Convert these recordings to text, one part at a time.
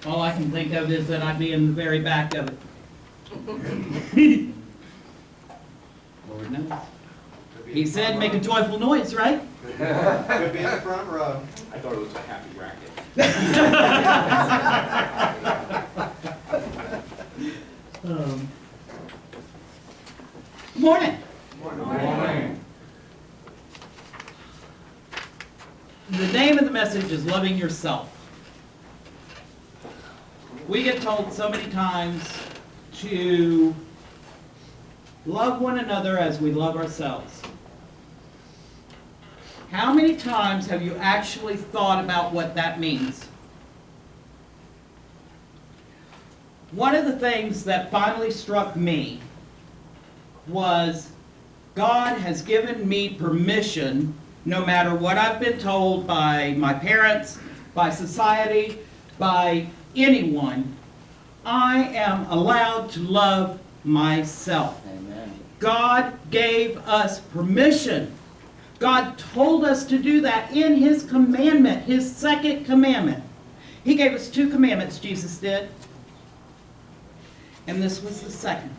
All I can think of is that I'd be in the very back of it. Lord knows. He said, make a joyful noise, right? Could be in the front row. I thought it was a happy racket. Morning. Morning. The name of the message is Loving Yourself. We get told so many times to love one another as we love ourselves. How many times have you actually thought about what that means? One of the things that finally struck me was God has given me permission, no matter what I've been told by my parents, by society, by anyone, I am allowed to love myself. Amen. God gave us permission. God told us to do that in His commandment, His second commandment. He gave us 2 commandments, Jesus did. And this was the second.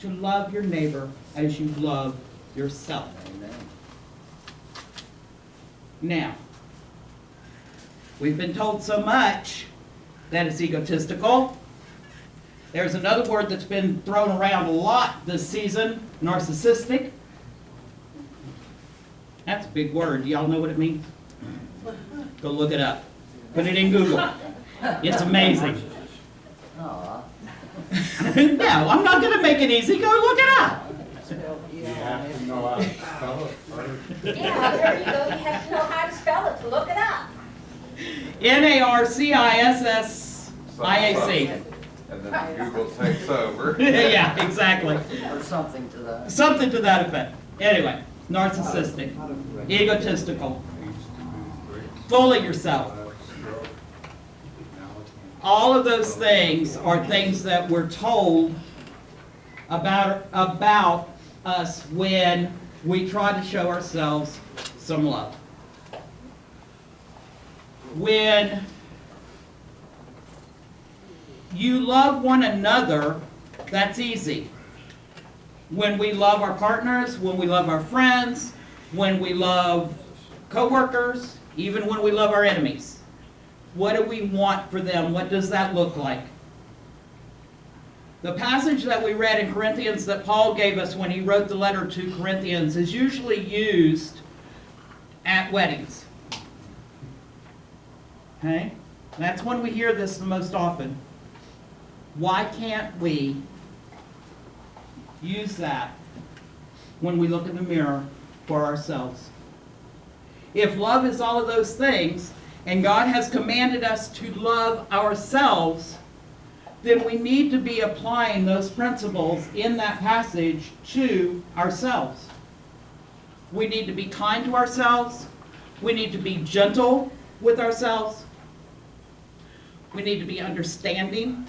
To love your neighbor as you love yourself. Amen. Now, we've been told so much that it's egotistical. There's another word that's been thrown around a lot this season, narcissistic. That's a big word. Y'all know what it means? Go look it up. Put it in Google. It's amazing. Aw. No, I'm not going to make it easy. Go look it up. You have to know how to spell it first. Yeah, there you go. You have to know how to spell it to look it up. Narcissiac. And then Google takes over. Yeah, exactly. Or something to that. Something to that effect. Anyway, narcissistic, egotistical, full of yourself. All of those things are things that we're told about us when we try to show ourselves some love. When you love one another, that's easy. When we love our partners, when we love our friends, when we love coworkers, even when we love our enemies. What do we want for them? What does that look like? The passage that we read in Corinthians that Paul gave us when he wrote the letter to Corinthians is usually used at weddings. Okay? That's when we hear this the most often. Why can't we use that when we look in the mirror for ourselves? If love is all of those things, and God has commanded us to love ourselves, then we need to be applying those principles in that passage to ourselves. We need to be kind to ourselves. We need to be gentle with ourselves. We need to be understanding.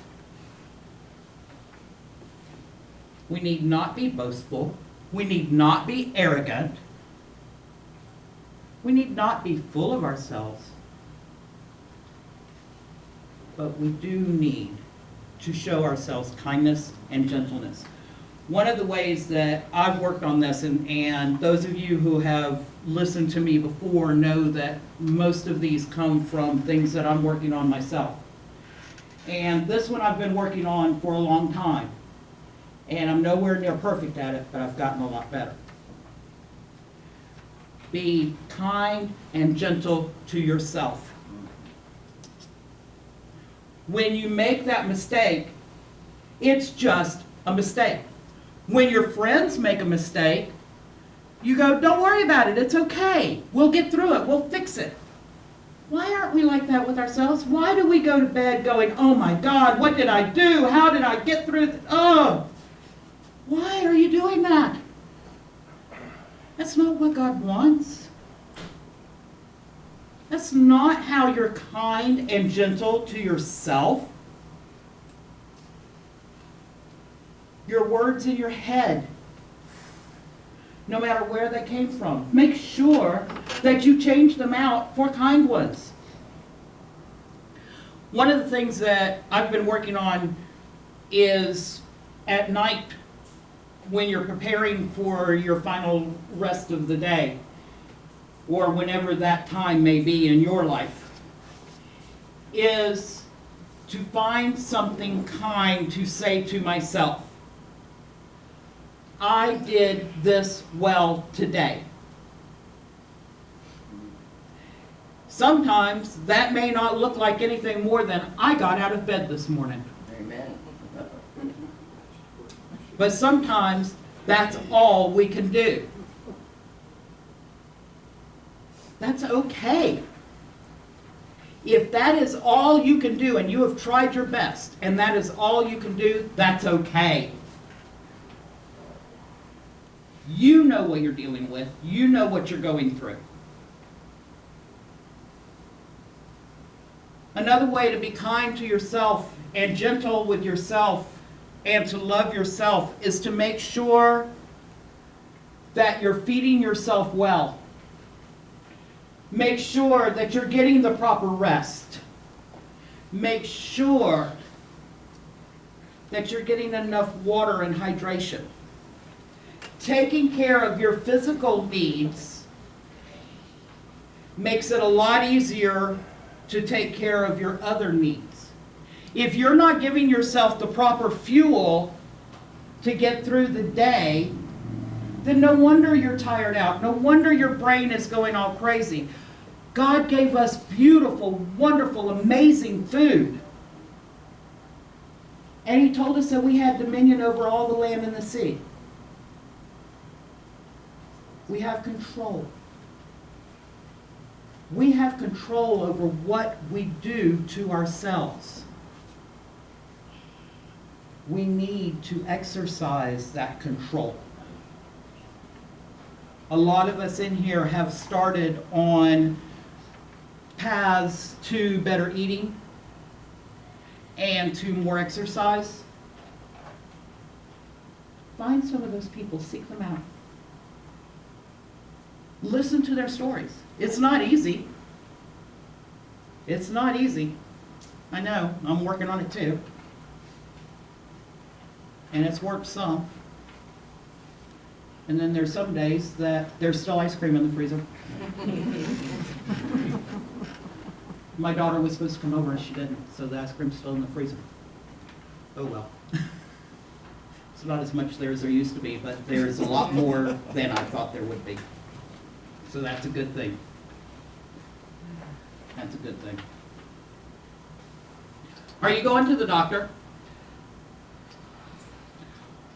We need not be boastful. We need not be arrogant. We need not be full of ourselves. But we do need to show ourselves kindness and gentleness. One of the ways that I've worked on this, and those of you who have listened to me before know that most of these come from things that I'm working on myself. And this one I've been working on for a long time. And I'm nowhere near perfect at it, but I've gotten a lot better. Be kind and gentle to yourself. When you make that mistake, it's just a mistake. When your friends make a mistake, you go, don't worry about it, it's okay. We'll get through it, we'll fix it. Why aren't we like that with ourselves? Why do we go to bed going, oh my God, what did I do? How did I get through this? Oh, why are you doing that? That's not what God wants. That's not how you're kind and gentle to yourself. Your words in your head, no matter where they came from, make sure that you change them out for kind ones. One of the things that I've been working on is at night, when you're preparing for your final rest of the day, or whenever that time may be in your life, is to find something kind to say to myself. I did this well today. Sometimes that may not look like anything more than I got out of bed this morning. Amen. But sometimes that's all we can do. That's okay. If that is all you can do and you have tried your best and that is all you can do, that's okay. You know what you're dealing with. You know what you're going through. Another way to be kind to yourself and gentle with yourself and to love yourself is to make sure that you're feeding yourself well. Make sure that you're getting the proper rest. Make sure that you're getting enough water and hydration. Taking care of your physical needs makes it a lot easier to take care of your other needs. If you're not giving yourself the proper fuel to get through the day, then no wonder you're tired out. No wonder your brain is going all crazy. God gave us beautiful, wonderful, amazing food. And He told us that we had dominion over all the land and the sea. We have control. We have control over what we do to ourselves. We need to exercise that control. A lot of us in here have started on paths to better eating and to more exercise. Find some of those people, seek them out. Listen to their stories. It's not easy. It's not easy. I know, I'm working on it too. And it's worked some. And then there's some days that there's still ice cream in the freezer. My daughter was supposed to come over and she didn't, so the ice cream's still in the freezer. Oh well. It's not as much there as there used to be, but there's a lot more than I thought there would be. So that's a good thing. That's a good thing. Are you going to the doctor?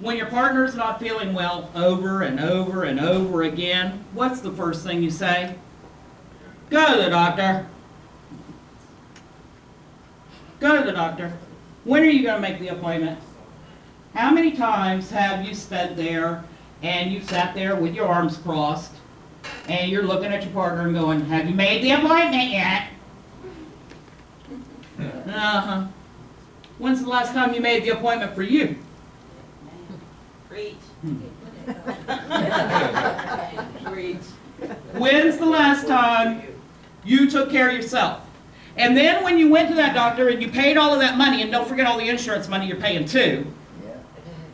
When your partner's not feeling well over and over and over again, what's the first thing you say? Go to the doctor. Go to the doctor. When are you going to make the appointment? How many times have you stood there and you sat there with your arms crossed and you're looking at your partner and going, have you made the appointment yet? Uh-huh. When's the last time you made the appointment for you? Preach. Preach. When's the last time you took care of yourself? And then when you went to that doctor and you paid all of that money, and don't forget all the insurance money you're paying too.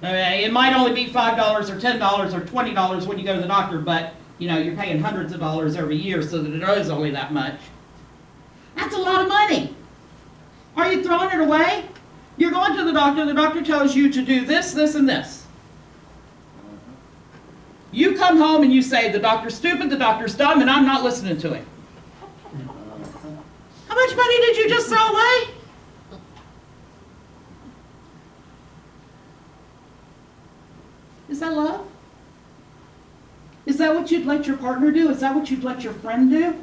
Yeah. It might only be $5 or $10 or $20 when you go to the doctor, but you know, you're paying hundreds of dollars every year so that it is only that much. That's a lot of money. Are you throwing it away? You're going to the doctor tells you to do this, this, and this. You come home and you say, the doctor's stupid, the doctor's dumb, and I'm not listening to him. How much money did you just throw away? Is that love? Is that what you'd let your partner do? Is that what you'd let your friend do?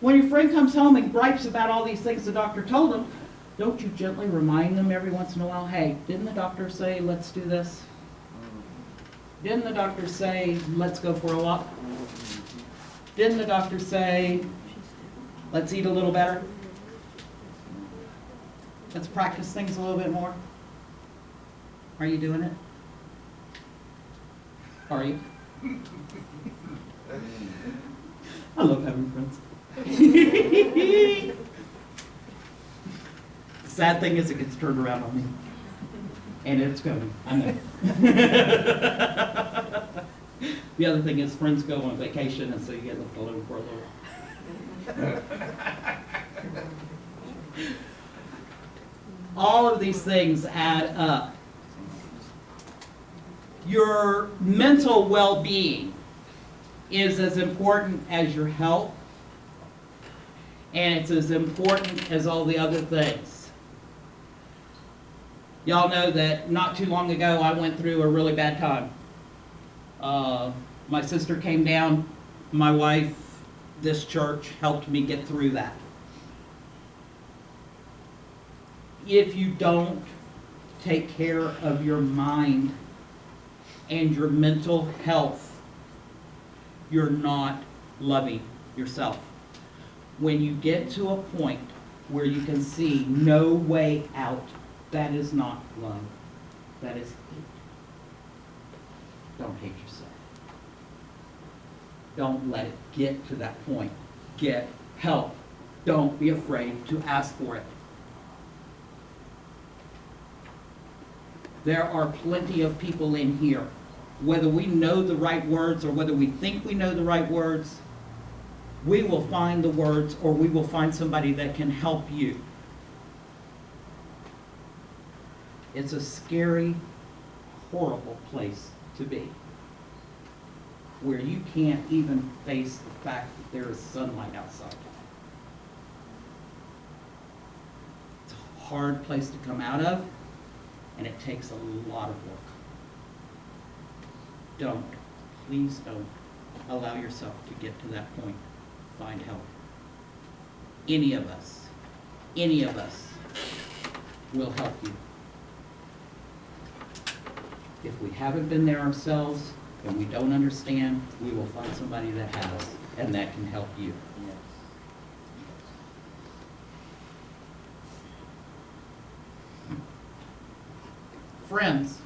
When your friend comes home and gripes about all these things the doctor told them, don't you gently remind them every once in a while, hey, didn't the doctor say let's do this? Didn't the doctor say let's go for a walk? Didn't the doctor say let's eat a little better? Let's practice things a little bit more? Are you doing it? Are you? I love having friends. Sad thing is, it gets turned around on me. And it's coming, I know. The other thing is friends go on vacation, and so you get left alone for a little. All of these things add up. Your mental well-being is as important as your health, and it's as important as all the other things. Y'all know that not too long ago I went through a really bad time. My sister came down, my wife, this church helped me get through that. If you don't take care of your mind and your mental health, you're not loving yourself. When you get to a point where you can see no way out, that is not love. That is hate. Don't hate yourself. Don't let it get to that point. Get help. Don't be afraid to ask for it. There are plenty of people in here, whether we know the right words or whether we think we know the right words, we will find the words or we will find somebody that can help you. It's a scary, horrible place to be, where you can't even face the fact that there is sunlight outside. It's a hard place to come out of, and it takes a lot of work. Don't, please don't allow yourself to get to that point. Find help. Any of us will help you. If we haven't been there ourselves and we don't understand, we will find somebody that has and that can help you. Friends,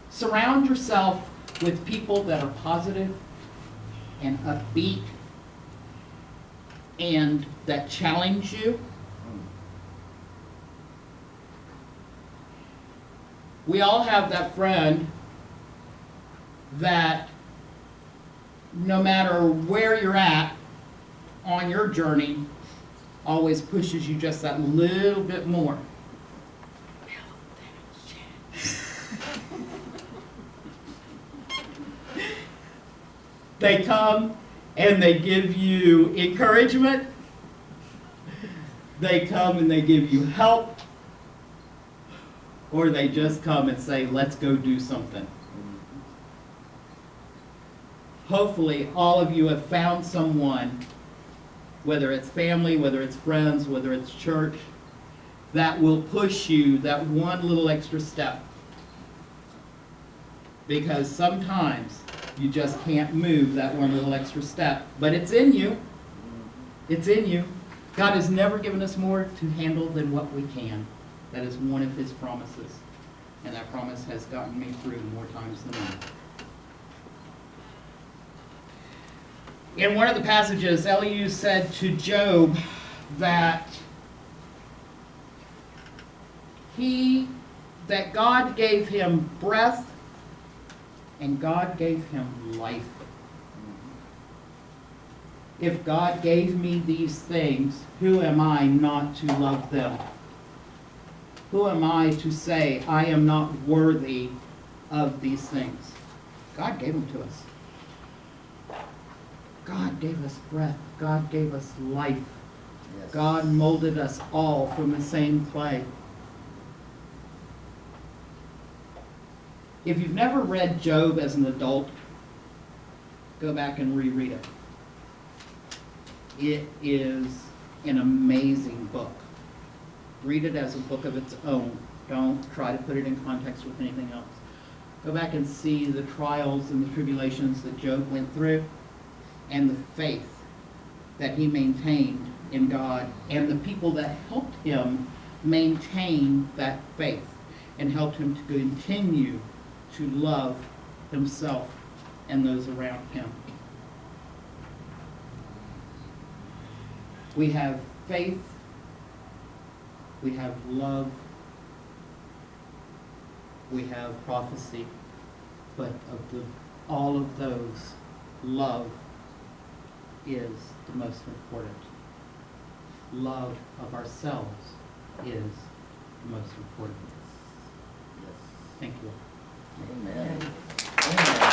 surround yourself with people that are positive and upbeat and that challenge you. We all have that friend that no matter where you're at on your journey, always pushes you just that little bit more. They come and they give you encouragement. They come and they give you help. Or they just come and say, let's go do something. Hopefully all of you have found someone, whether it's family, whether it's friends, whether it's church, that will push you that one little extra step. Because sometimes you just can't move that one little extra step. But it's in you. It's in you. God has never given us more to handle than what we can. That is one of His promises. And that promise has gotten me through more times than one. In one of the passages, Elihu said to Job that that God gave him breath and God gave him life. If God gave me these things, who am I not to love them? Who am I to say I am not worthy of these things? God gave them to us. God gave us breath. God gave us life. Yes. God molded us all from the same clay. If you've never read Job as an adult, go back and reread it. It is an amazing book. Read it as a book of its own. Don't try to put it in context with anything else. Go back and see the trials and the tribulations that Job went through and the faith that he maintained in God and the people that helped him maintain that faith and helped him to continue to love himself and those around him. We have faith we have love, we have prophecy, but all of those, love is the most important. Love of ourselves is the most important. Thank you. Amen. Amen.